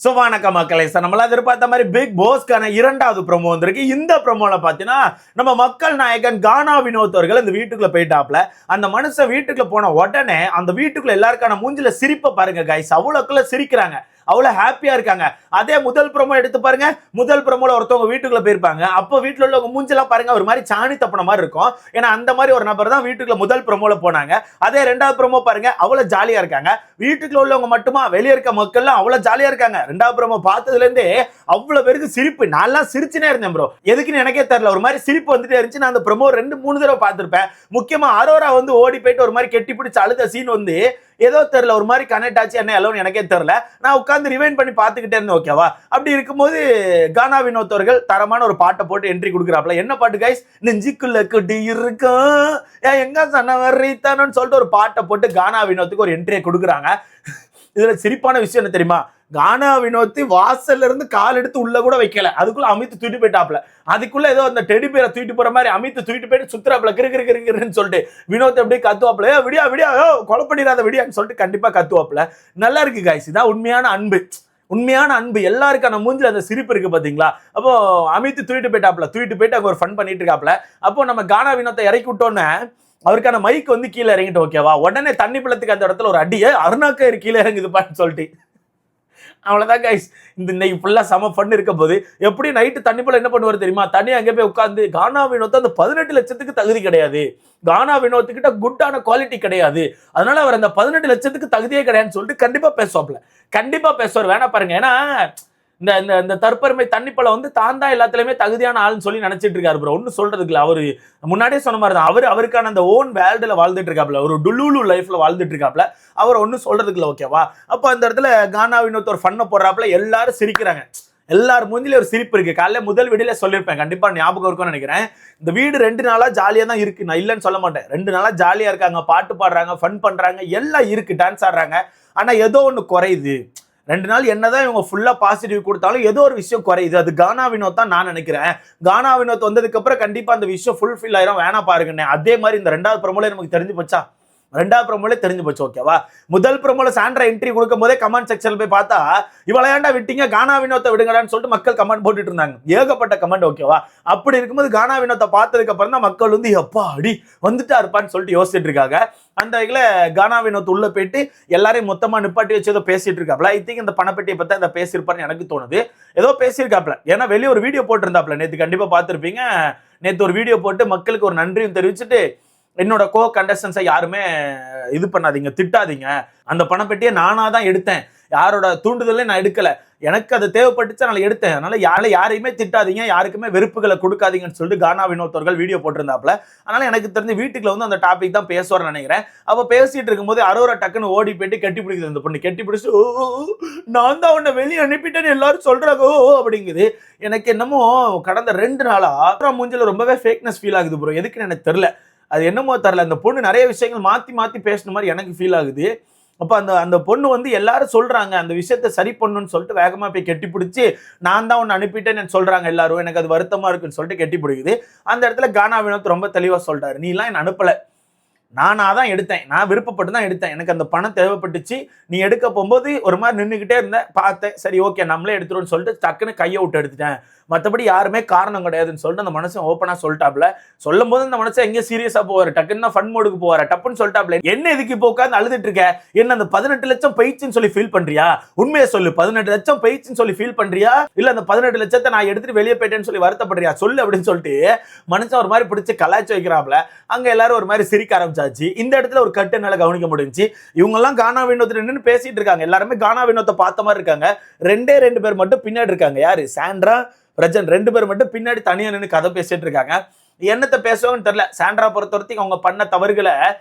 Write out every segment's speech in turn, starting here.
So வணக்கம் மக்களே. Sir நம்மள எதிர்பார்த்த மாதிரி பிக் பாஸ்க்கான இரண்டாவது ப்ரோமோ வந்திருக்கு. இந்த ப்ரோமோல பாத்தீங்கன்னா நம்ம மக்கள் நாயகன் கானா வினோத் அவர்கள் இந்த வீட்டுக்குள்ள போயிட்டாப்ல. அந்த மனுஷன் வீட்டுக்குள்ள போன உடனே அந்த வீட்டுக்குள்ள எல்லாருக்கான மூஞ்சில சிரிப்பை பாருங்க கைஸ். அவ்வளவுக்குள்ள சிரிக்கிறாங்க, அவ்வளவு ஹாப்பியா இருக்காங்க. அதே முதல் ப்ரோமோ எடுத்து பாருங்க. முதல் ப்ரோமோல ஒருத்தவங்க வீட்டுக்குள்ள போயிருப்பாங்க. அப்போ வீட்டுல உள்ளவங்க மூஞ்செல்லாம் பாருங்க ஒரு மாதிரி சாணி தப்புன மாதிரி இருக்கும். ஏன்னா அந்த மாதிரி ஒரு நபர் தான் வீட்டுக்குள்ள முதல் ப்ரோமோல போனாங்க. அதே ரெண்டாவது ப்ரோமோ பாருங்க, அவ்வளவு ஜாலியா இருக்காங்க. வீட்டுக்குள்ள உள்ளவங்க மட்டுமா, வெளியே இருக்க மக்கள் அவ்வளவு ஜாலியா இருக்காங்க. ரெண்டாவது ப்ரோமோ பார்த்ததுல இருந்தே அவ்வளவு பேருக்கு சிரிப்பு. நான் சிரிச்சுனே இருந்தேன் ப்ரோ. எதுக்குன்னு எனக்கே தெரியல, ஒரு மாதிரி சிரிப்பு வந்துட்டே இருந்துச்சு. நான் அந்த ப்ரோமோ 2-3 தடவை பார்த்திருப்பேன். முக்கியமா அரோரா வந்து ஓடி போயிட்டு ஒரு மாதிரி கெட்டி பிடிச்சு அழுத சீன் வந்து ஏதோ தெரியல, ஒரு மாதிரி கனெக்ட் ஆச்சு. என்ன எல்லாம் எனக்கே தெரியல. நான் உட்கார்ந்து ரிவைண்ட் பண்ணி பார்த்துக்கிட்டே இருந்தேன். ஓகேவா? அப்படி இருக்கும்போது கானா வினோத் அவர்கள் தரமான ஒரு பாட்டை போட்டு என்ட்ரி கொடுக்குறாப்ல. என்ன பாட்டு கைஸ்? நெஞ்சுக்குள்ள குட்டி இருக்கும் எங்க சனவரித்தானு சொல்லிட்டு ஒரு பாட்டை போட்டு கானா வினோத்துக்கு ஒரு என்ட்ரியை கொடுக்குறாங்க. இதுல சிரிப்பான விஷயம் என்ன தெரியுமா? கானா வினோத் வாசல்ல இருந்து கால் எடுத்து உள்ள கூட வைக்கல, அதுக்குள்ள அமித் தூக்கிட்டு போயிட்டாப்ல. அதுக்குள்ள ஏதோ அந்த டெடி பேரை தூக்கிட்டு போற மாதிரி அமித் தூக்கிட்டு போயிட்டு சுத்துறாப்ல கிருன்னு சொல்லிட்டு. வினோத் அப்படியே கத்துவாப்ல, விடியா விடியா கொலை பண்ணிடாத விடியான்னு சொல்லிட்டு கண்டிப்பா கத்துவாப்ல. நல்லா இருக்கு கைஸ். இதான் உண்மையான அன்பு. உண்மையான அன்பு. எல்லாருக்கான மூஞ்சில அந்த சிரிப்பு இருக்கு பாத்தீங்களா? அப்போ அமித் தூக்கிட்டு போயிட்டு அங்க ஒரு ஃபன் பண்ணிட்டு இருக்காப்ல. அப்போ நம்ம கானா வினோத்தை இறக்கி விட்டோன்னே அவருக்கான மைக் வந்து கீழே இறங்கிட்டு. ஓகேவா? உடனே தண்ணி பள்ளத்துக்கு அந்த இடத்துல ஒரு அடியை அருணாக்கர் கீழே இறங்குதுப்பான்னு சொல்லிட்டு. அவ்வளவுதான் கைஸ். இந்த இன்னைக்கு ஃபுல்லா செம ஃபன் இருக்க போது. எப்படி நைட்டு தண்ணி போல என்ன பண்ணுவாரு தெரியுமா? தண்ணி அங்கே போய் உட்காந்து கானா வினோத் அந்த 18 லட்சத்துக்கு தகுதி கிடையாது. கானா வினோத் கிட்ட குட்டான குவாலிட்டி கிடையாது. அதனால அவர் அந்த 18 லட்சத்துக்கு தகுதியே கிடையாதுன்னு சொல்லிட்டு கண்டிப்பா பேசுவாப்ல. கண்டிப்பா பேசுவார். வேணா பாருங்க. ஏன்னா இந்த இந்த தற்பெருமை தண்ணி பழம் வந்து தான் தான் எல்லாத்துலயுமே தகுதியான ஆள்னு சொல்லி நினைச்சிட்டு இருக்காரு ப்ரோ. ஒன்னும் சொல்றதுக்கு இல்ல. அவரு முன்னாடியே சொன்ன மாதிரி தான் அவருக்கான அந்த ஓன் வேர்ல்டுல வாழ்ந்துட்டு இருக்காப்ல. ஒரு டுலூலு லைஃப்ல வாழ்ந்துட்டு இருக்காப்ல. அவர் ஒன்னும் சொல்றதுக்கு இல்ல. ஓகேவா? அப்ப அந்த இடத்துல கானா வினோத் ஒரு ஃபன்ன போடுறாப்ல. எல்லாரும் சிரிக்கிறாங்க. எல்லாரும் மூஞ்சில ஒரு சிரிப்பு இருக்கு. காலையில முதல் வீடியோல சொல்லியிருப்பேன், கண்டிப்பா ஞாபகம் இருக்கும்னு நினைக்கிறேன். இந்த வீடு 2 நாளா ஜாலியா தான் இருக்கு, நான் இல்லைன்னு சொல்ல மாட்டேன். 2 நாளா ஜாலியா இருக்காங்க, பாட்டு பாடுறாங்க, ஃபன் பண்றாங்க, எல்லாம் இருக்கு, டான்ஸ் ஆடுறாங்க. ஆனா ஏதோ ஒண்ணு குறையுது. 2 நாள் என்னதான் இவங்க ஃபுல்லா பாசிட்டிவ் கொடுத்தாலும் ஏதோ ஒரு விஷயம் குறையுது. அது கானா வினோத் தான் நான் நினைக்கிறேன். கானா வினோத் வந்ததுக்கு அப்புறம் கண்டிப்பா அந்த விஷயம் ஃபுல்ஃபில் ஆயிரும். வேணா பாருங்கண்ணே. அதே மாதிரி இந்த 2வது ப்ரோமோல நமக்கு தெரிஞ்சு போச்சா? 2வது ப்ரோமோல தெரிஞ்சு போச்சு. ஓகேவா? முதல் ப்ரோமோல சாண்ட்ரா என்ட்ரி கொடுக்கும் போதே கமெண்ட் செக்ஷன்ல போய் பார்த்தா இவளையாண்டா விட்டீங்க, கானா வினோத்தை விடுங்கடான்னு சொல்லிட்டு மக்கள் கமெண்ட் போட்டுட்டு இருந்தாங்க. ஏகப்பட்ட கமெண்ட். ஓகேவா? அப்படி இருக்கும்போது கானா வினோத்தை பார்த்ததுக்கு அப்புறம் தான் மக்கள் வந்து எப்பா அடி வந்துட்டா இருப்பான்னு சொல்லிட்டு யோசிச்சுட்டு இருக்காங்க. அந்த வகையில கானா வினோத் உள்ள போயிட்டு எல்லாரையும் மொத்தமா நிப்பாட்டி வச்சு ஏதோ பேசிட்டு இருக்காப்ல. ஐ திங்க் இந்த பணப்பெட்டியை பத்தி இதை பேசியிருப்பாருன்னு எனக்கு தோணுது. ஏதோ பேசியிருக்காப்ல. ஏன்னா வெளியே ஒரு வீடியோ போட்டிருந்தாப்ல. நேற்று கண்டிப்பா பார்த்திருப்பீங்க. நேற்று ஒரு வீடியோ போட்டு மக்களுக்கு ஒரு நன்றியும் தெரிவிச்சுட்டு, என்னோட கோ கண்டஸ்டன்ஸை யாருமே இது பண்ணாதீங்க, திட்டாதீங்க, அந்த பணப்பெட்டியை நானா தான் எடுத்தேன், யாரோட தூண்டுதலே நான் எடுக்கல, எனக்கு அது தேவைப்பட்டுச்சு நான் எடுத்தேன், அதனால யாரையுமே திட்டாதீங்க, யாருக்குமே வெறுப்புகளை கொடுக்காதீங்கன்னு சொல்லிட்டு கானா வினோத் அவர்கள் வீடியோ போட்டிருந்தாப்ல. அதனால எனக்கு தெரிஞ்ச வீட்டுக்குள்ள வந்து அந்த டாபிக் தான் பேசுவார்னு நினைக்கிறேன். அப்ப பேசிட்டு இருக்கும்போது அரோரா டக்குன்னு ஓடி போயிட்டு கட்டி பிடிக்குது. அந்த பொண்ணு கட்டி பிடிச்சு நான் தான் உன்னை வெளியே அனுப்பிட்டேன்னு எல்லாரும் சொல்றாங்க அப்படிங்குது. எனக்கு என்னமோ கடந்த 2 நாளா மூஞ்சில ரொம்பவே ஃபேக்னஸ் ஃபீல் ஆகுது ப்ரோ. எதுக்குன்னு எனக்கு தெரியல. அது என்னமோ தெரியல. அந்த பொண்ணு நிறைய விஷயங்கள் மாத்தி மாத்தி பேசின மாதிரி எனக்கு ஃபீல் ஆகுது. அப்ப அந்த பொண்ணு வந்து எல்லாரும் சொல்றாங்க அந்த விஷயத்தை சரி பண்ணணும்னு சொல்லிட்டு வேகமா போய் கெட்டி பிடிச்சி நான் தான் ஒன்னு அனுப்பிட்டேன்னு சொல்றாங்க எல்லாரும். எனக்கு அது வருத்தமா இருக்குன்னு சொல்லிட்டு கெட்டி பிடிக்குது. அந்த இடத்துல கானா வினோத் ரொம்ப தெளிவா சொல்றாரு, நீ எல்லாம் என்ன அனுப்பல, நானா தான் எடுத்தேன், நான் விருப்பப்பட்டு தான் எடுத்தேன், எனக்கு அந்த பணம் தேவைப்பட்டுச்சு, நீ எடுக்க போகும்போது ஒரு மாதிரி நின்றுகிட்டே இருந்தேன், பார்த்தேன், சரி ஓகே நம்மளே எடுத்துருவோம்னு சொல்லிட்டு டக்குன்னு கையை விட்டு எடுத்துட்டேன், மற்றபடி யாருமே காரணம் கிடையாதுன்னு சொல்லிட்டு அந்த மனுஷன் ஓப்பனா சொல்லிட்டாப்ல. சொல்லும் போது அந்த மனுஷன் எங்கேயும் சீரியஸா போவாரு, டக்குன்னு ஃபன் மோடுக்கு போவாரு, டப்புன்னு சொல்லிட்டாப்ல. என்ன இதுக்கு இப்போ உட்காந்து அழுதுட்டு இருக்க, என்ன அந்த 18 லட்சம் போயிடுச்சுன்னு சொல்லி ஃபீல் பண்றியா? உண்மையை சொல்லு, 18 லட்சம் போயிடுச்சுன்னு சொல்லி ஃபீல் பண்றியா, இல்ல அந்த 18 லட்சத்தை நான் எடுத்துட்டு வெளியே போயிட்டேன்னு சொல்லி வருத்தப்படுறியா சொல்லு அப்படின்னு சொல்லிட்டு மனுஷன் ஒரு மாதிரி பிடிச்சி கலாய்ச்சி வைக்கிறாப்ல. அங்க எல்லாரும் ஒரு மாதிரி சிரிக்க ஆரம்பிச்சாச்சு. இந்த இடத்துல ஒரு கட்டு என்னால கவனிக்க முடிஞ்சு. இவங்க எல்லாம் கானா வினோத் நின்று பேசிட்டு இருக்காங்க. எல்லாருமே கானா வினோத்தை பார்த்த மாதிரி இருக்காங்க. 2 பேர் மட்டும் பின்னாடி இருக்காங்க. யாரு? சாண்ட்ரா, பிரஜன் 2 பேர் மட்டும் பின்னாடி தனியா நின்று கதை பேசிட்டு இருக்காங்க. என்னத்தை பேசுவாங்கன்னு தெரியல. சாண்ட்ரா பொறுத்தவரைக்கும் அவங்க பண்ண தவறுகளை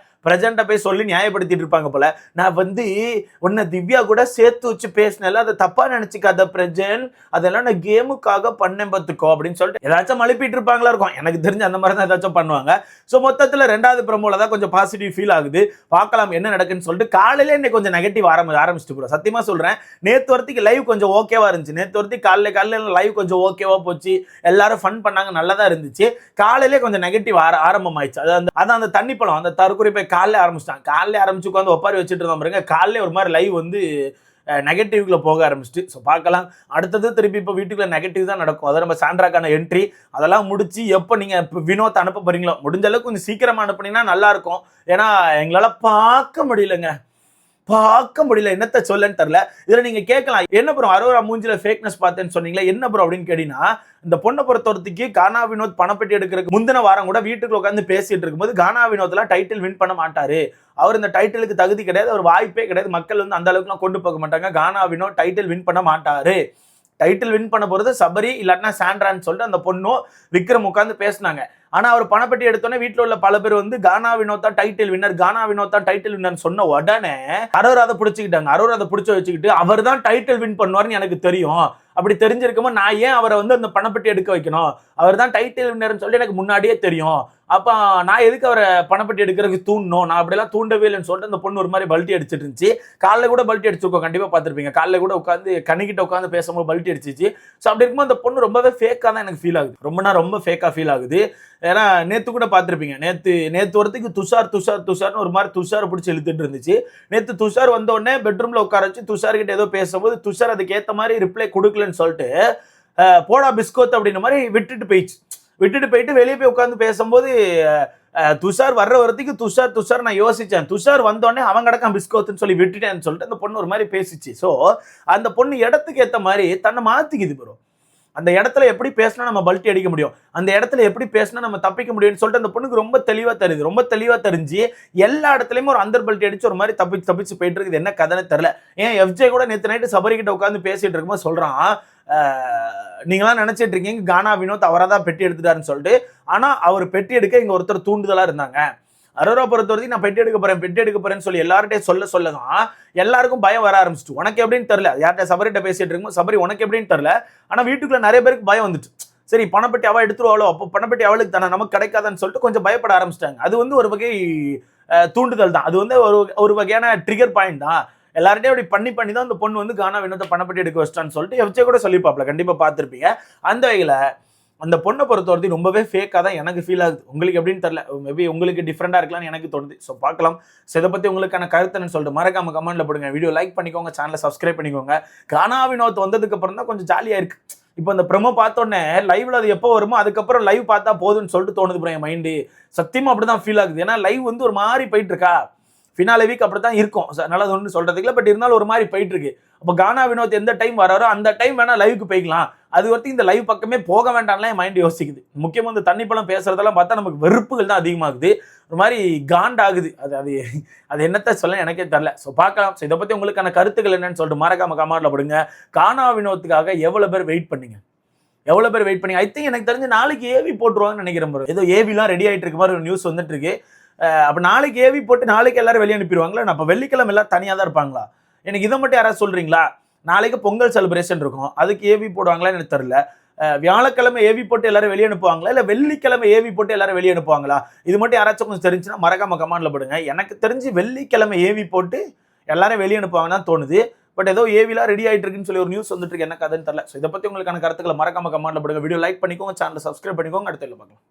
பிரஜன்ட்ட போய் சொல்லி நியாயப்படுத்திட்டு இருப்பாங்க போல. நான் வந்து உன்னை திவ்யா கூட சேர்த்து வச்சு பேசினல, அதை தப்பா நினைச்சுக்காத பிரஜன், அதெல்லாம் நான் கேமுக்காக பண்ணேன் பார்த்துக்கோ அப்படின்னு சொல்லிட்டு ஏதாச்சும் மழுப்பிட்டு இருப்பாங்களா இருக்கும். எனக்கு தெரிஞ்சு அந்த மாதிரி தான் ஏதாச்சும் பண்ணுவாங்க. ஸோ மொத்தத்தில் 2வது ப்ரோமோல தான் கொஞ்சம் பாசிட்டிவ் ஃபீல் ஆகுது. பார்க்கலாம் என்ன நடக்குன்னு சொல்லிட்டு. காலையில இன்னைக்கு கொஞ்சம் நெகட்டிவ் ஆரம்பிச்சுட்டு போறோம். சத்தியமா சொல்றேன், நேற்று வரைக்கும் லைவ் கொஞ்சம் ஓகேவா இருந்துச்சு. நேற்று வரைக்கும் காலையில லைவ் கொஞ்சம் ஓகேவா போச்சு, எல்லாரும் ஃபன் பண்ணாங்க, நல்லதா இருந்துச்சு. காலையிலே கொஞ்சம் நெகட்டிவ் ஆரம்பமாயிடுச்சு. அதான் அந்த தண்ணி பழம், அந்த தற்கொலை காலைல ஆரம்பிச்சிட்டாங்க. காலைல ஆரம்பிச்சு உட்காந்து ஒப்பாரி வச்சுட்டு இருந்தோம் பாருங்க. காலைல ஒரு மாதிரி லைவ் வந்து நெகட்டிவ்ல போக ஆரம்பிச்சிட்டு. ஸோ பார்க்கலாம் அடுத்தது திருப்பி இப்போ வீட்டுக்குள்ள நெகட்டிவ் தான் நடக்கும். அதை நம்ம சாண்ட்ராக்கான என்ட்ரி அதெல்லாம் முடிச்சு எப்போ நீங்க வினோத் அனுப்ப போறீங்களோ முடிஞ்ச அளவுக்கு கொஞ்சம் சீக்கிரமா அனுப்புனீங்கன்னா நல்லா இருக்கும். ஏன்னா எங்களால பார்க்க முடியலங்க, பார்க்க முடியல, என்னத்த சொல்லன்னு தெரியல. இதுல நீங்க கேட்கலாம், என்ன ப்ரோ அரோரா மூஞ்சில ஃபேக்னஸ் பார்த்தேன்னு சொன்னீங்களா, என்ன ப்ரோ அப்படின்னு கேட்டீங்கன்னா, இந்த பொண்ணை பொறுத்தவரைக்கு கானா வினோத் பணப்பெட்டி எடுக்கிறதுக்கு முந்தின வாரம் கூட வீட்டுக்குள்ள உட்காந்து பேசிட்டு இருக்கும்போது கானா வினோத்லாம் டைட்டில் வின் பண்ண மாட்டாரு, அவர் இந்த டைட்டிலுக்கு தகுதி கிடையாது, அவர் வாய்ப்பே கிடையாது, மக்கள் வந்து அந்த அளவுக்குலாம் கொண்டு போக மாட்டாங்க, கானா வினோத் டைட்டில் வின் பண்ண மாட்டாரு, டைட்டில் வின் பண்ண போறது சபரி இல்லாட்டினா சாண்ட்ரான்னு சொல்லிட்டு அந்த பொண்ணும் விக்ரம் உட்காந்து பேசினாங்க. ஆனா அவர் பணப்பட்டி எடுத்தோன்னே வீட்டுல உள்ள பல பேர் வந்து கானா வினோத் தான் டைட்டில் வின்னர், கானா வினோத் தான் டைட்டில் வின்னர் சொன்ன உடனே அரோரா அதை பிடிச்சிக்கிட்டாங்க. அரோரா அதை பிடிச்சி வச்சுக்கிட்டு அவர் தான் டைட்டில் வின் பண்ணுவார்னு எனக்கு தெரியும், அப்படி தெரிஞ்சிருக்குமோ நான் ஏன் அவரை வந்து அந்த பணப்பட்டி எடுக்க வைக்கணும், அவர் தான் டைட்டில் வின்னர்னு சொல்லி எனக்கு முன்னாடியே தெரியும், அப்ப நான் எதுக்கு அவரை பணப்பட்டி எடுக்கிறதுக்கு தூண்டணும், நான் அப்படியெல்லாம் தூண்டவே இல்லைன்னு சொல்லிட்டு அந்த பொண்ணு ஒரு மாதிரி பல்ட்டி அடிச்சிட்டு இருந்துச்சு. காலைல கூட பல்ட்டி அடிச்சிருக்கோம், கண்டிப்பா பார்த்துருப்பீங்க. காலைல கூட உட்காந்து கண்ணிக்கிட்ட உட்காந்து பேசும்போது பல்ட்டி அடிச்சிச்சு. ஸோ அப்படி இருக்கும்போது அந்த பொண்ணு ரொம்பவே ஃபேக்காக தான் எனக்கு ஃபீல் ஆகுது, ரொம்ப ஃபேக்காக ஃபீல் ஆகுது. ஏன்னா நேற்று கூட பார்த்துருப்பீங்க, நேற்று வரத்துக்கு துஷார்னு ஒரு மாதிரி துஷார் பிடிச்சி இழுத்துட்டு இருந்துச்சு. நேற்று துஷார் வந்த உடனே பெட்ரூம்ல உட்கார வச்சு துஷார் கிட்ட ஏதோ பேசும்போது துஷார் அதுக்கு ஏற்ற மாதிரி ரிப்ளை கொடுக்கலன்னு சொல்லிட்டு போடா பிஸ்கோத் அப்படின்ற மாதிரி விட்டுட்டு போயிட்டு வெளியே போய் உட்காந்து பேசும்போது துஷார் வர்ற வரத்துக்கு துஷார் நான் யோசிச்சேன், துஷார் வந்தோடனே அவன் கிடக்கான் பிஸ்கோத்துன்னு சொல்லி விட்டுட்டேன்னு சொல்லிட்டு அந்த பொண்ணு ஒரு மாதிரி பேசிச்சு. ஸோ அந்த பொண்ணு இடத்துக்கு ஏற்ற மாதிரி தன்னை மாத்திக்குது ப்ரோ. அந்த இடத்துல எப்படி பேசினா நம்ம பல்ட்டி அடிக்க முடியும், அந்த இடத்துல எப்படி பேசினா நம்ம தப்பிக்க முடியும்னு சொல்லிட்டு அந்த பொண்ணுக்கு ரொம்ப தெளிவா தெரிஞ்சு எல்லா இடத்துலயுமே ஒரு அந்தர் பல்ட்டி அடிச்சு ஒரு மாதிரி தப்பிச்சு போயிட்டு இருக்குது. என்ன கதைன்னு தெரியல. ஏன் எஃப்ஜே கூட நேற்று நைட்டு சபரி கிட்ட உட்காந்து பேசிட்டு இருக்கும்போது சொல்றான், நீங்களாம் நினைச்சிட்டு இருக்கீங்க கானா வினோத் அவரை தான் பெட்டி எடுத்துட்டாருன்னு சொல்லிட்டு, ஆனா அவர் பெட்டி எடுக்க இங்க ஒருத்தர் தூண்டுதலா இருந்தாங்க. அரோரா பொறுத்தவரைக்கும் நான் பெட்டி எடுக்க போறேன்னு சொல்லி எல்லார்ட்டையும் சொல்லதான் எல்லாருக்கும் பயம் வர ஆரம்பிச்சிட்டு. உனக்கு எப்படின்னு தெரியல, யார்கிட்ட சபரிட்ட பேசிட்டு இருக்கும் சபரி உனக்கு எப்படின்னு தெரியல, ஆனா வீட்டுக்குள்ள நிறைய பேருக்கு பயம் வந்துட்டு. சரி பணப்பட்டி அவ எடுத்துருவாளோ, அப்போ பணப்பட்டி அவளுக்கு தானே நமக்கு கிடைக்காதான்னு சொல்லிட்டு கொஞ்சம் பயப்பட ஆரம்பிச்சிட்டாங்க. அது வந்து ஒரு வகை தூண்டுதல் தான், அது வந்து ஒரு வகையான ட்ரிகர் பாயிண்ட் தான். எல்லார்ட்டையும் அப்படி பண்ணி தான் அந்த பொண்ணு வந்து கானா வினோத்தை பணப்பட்டி எடுக்க வச்சிட்டான்னு சொல்லிட்டு எஃப்ஜே கூட சொல்லிப்பாப்ல, கண்டிப்பா பார்த்துருப்பீங்க. அந்த வகையில அந்த பொண்ணை பொறுத்தவரைக்கும் ரொம்பவே ஃபேக்காக தான் எனக்கு ஃபீல் ஆகுது. உங்களுக்கு எப்படின்னு தெரியல, மேபி உங்களுக்கு டிஃப்ரெண்டாக இருக்கலாம்னு எனக்கு தோணுது. ஸோ பார்க்கலாம். ஸோ இதை பற்றி உங்களுக்கான கருத்துன்னு சொல்லிட்டு மறக்காம கமெண்ட்ல போடுங்க. வீடியோ லைக் பண்ணிக்கோங்க, சேனலை சப்ஸ்கிரைப் பண்ணிக்கோங்க. கானா வினோத் வந்ததுக்கு அப்புறம் தான் கொஞ்சம் ஜாலியாக இருக்கு. இப்போ அந்த ப்ரமோ பார்த்தோன்னே லைவ்ல அது எப்போ வருமோ அதுக்கப்புறம் லைவ் பார்த்தா போதுன்னு சொல்லிட்டு தோணுது ப்ரோ என் மைண்டு. சத்தியமா அப்படிதான் ஃபீல் ஆகுது. ஏன்னா லைவ் வந்து ஒரு மாதிரி போயிட்டு இருக்கா, ஃபினாலே வீக் அப்படி தான் இருக்கும். அதனால அது ஒன்றும் சொல்றதுக்கு இல்லை, பட் இருந்தாலும் ஒரு மாதிரி போயிட்டு இருக்கு. அப்போ கானா வினோத் எந்த டைம் வராரோ அந்த டைம் வேணா லைவுக்கு போய்க்கலாம், அது வரைக்கும் இந்த லைவ் பக்கமே போக வேண்டாம்லாம் என் மைண்ட் யோசிக்குது. முக்கியமாக இந்த தண்ணி பழம் பேசுறதெல்லாம் பார்த்தா நமக்கு வெறுப்புகள் தான் அதிகமாகுது, ஒரு மாதிரி காண்டாகுது. அது என்னத்த சொல்ல எனக்கே தெரியல. ஸோ பார்க்கலாம். ஸோ இதை பற்றி உங்களுக்கான கருத்துக்கள் என்னன்னு சொல்லிட்டு மறக்காம கமெண்ட்ல போடுங்க. கானா வினோத்துக்காக எவ்வளோ பேர் வெயிட் பண்ணீங்க? ஐ திங்க் எனக்கு தெரிஞ்சு நாளைக்கு ஏவி போட்டுருவாங்கன்னு நினைக்கிறேன் ப்ரோ. ஏதோ ஏவிலாம் ரெடி ஆகிட்டு இருக்க மாதிரி ஒரு நியூஸ் வந்துட்டு இருக்கு. அப்போ நாளைக்கு ஏவி போட்டு நாளைக்கு எல்லாரும் வெளியே அனுப்பிடுவாங்களா? அப்போ வெள்ளிக்கிழமை எல்லாம் தனியாக தான் இருப்பாங்களா? எனக்கு இதை மட்டும் யாராவது சொல்றீங்களா? நாளைக்கு பொங்கல் செலிப்ரேஷன் இருக்கும், அதுக்கு ஏவி போடுவாங்களா எனக்கு தெரியல. வியாழக்கிழமை ஏவி போட்டு எல்லாரும் வெளியே அனுப்புவாங்களா, இல்லை வெள்ளிக்கிழமை ஏவி போட்டு எல்லாரும் வெளியே அனுப்புவாங்களா? இது மட்டும் யாராச்சும் கொஞ்சம் தெரிஞ்சுன்னா மறக்காம கமெண்ட்ல போடுங்க. எனக்கு தெரிஞ்சு வெள்ளிக்கிழமை ஏவி போட்டு எல்லாரும் வெளியே அனுப்புவாங்கன்னு தோணுது. பட் ஏதோ ஏவிலாம் ரெடி ஆகிட்டு இருக்குன்னு சொல்லி ஒரு நியூஸ் வந்துட்டு இருக்கு, என்ன கதைன்னு தெரியல. ஸோ இதை பற்றி உங்களுக்கான கருத்துக்களை மறக்காம கமெண்ட்ல போடுங்க. வீடியோ லைக் பண்ணிக்கோங்க, சேனலை சப்ஸ்கிரைப் பண்ணிக்கோங்க. அடுத்த பார்க்கலாம்.